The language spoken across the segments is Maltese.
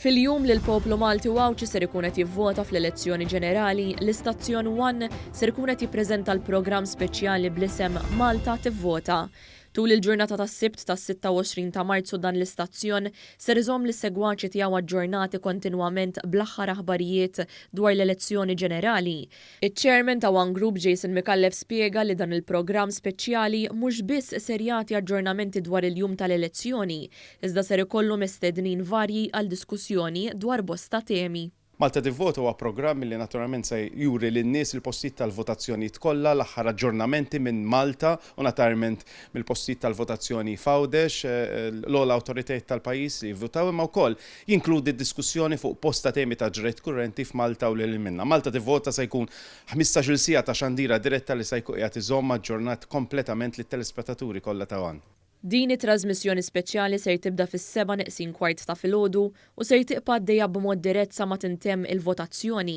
Fil-jum li l-poplu Malti u Awċi ser ikun qed jivvota fl-elezzjoni ġenerali, l-istazzjon 1 ser ikun qed jippreżenta l-programm speċjali bl-isem Malta tivvota. Tul il-ġurnata tas-Sibt tas-26 ta' Marzu dan l-istazzjon ser iżomm lis-segwaċi tiegħu aġġornati kontinwament bl-aħħar aħbarijiet dwar l-elezzjoni ġenerali. Iċ-chairman ta' One Group Jason Micallef spjega li dan il-programm speċjali mhux biss ser jagħti aġġornamenti dwar il-jum tal-elezzjoni, iżda ser ikollu mistednin varji għal diskussjoni dwar bosta temi. Malta tivvota huwa programm li naturalment se juri lin-nies il-postijiet tal-votazzjonijiet kollha, l-aħħar aġġornamenti minn Malta u naturalment mill-postijiet tal-votazzjoni f'Għawdex, l-ogħla awtoritajiet tal-pajjiż li jivvutaw imma wkoll jinkludi diskussjoni fuq posta temi ta' ġrejt kurrenti f'Malta u lil minnha. Malta tivvota se jkun 15-il siegħa ta' xandira diretta li se jkun qiegħed iżomm aġġornat kompletament lit-telespettaturi kollha ta' One. Din it-trasmissjoni speċjali ser tibda fis-7:15 ta' filgħodu u ser tibqa' għaddejja b'mod dirett sa ma tintemm il-votazzjoni.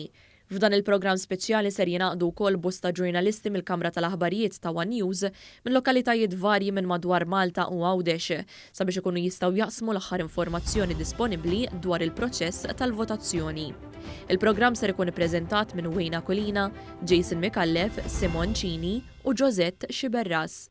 F'dan il-programm speċjali ser jingħaqdu wkoll bosta ġurnalisti mill-Kamra tal-Aħbarijiet ta' One News minn lokalitajiet varji minn madwar Malta u Għawdex sabiex ikunu jistgħu jaqsmu l-aħħar informazzjoni disponibbli dwar il-proċess tal-votazzjoni. Il-programm ser ikun ippreżentat minn Wejna Kulina, Jason Micallef, Simon Cini u Josette Xiberras.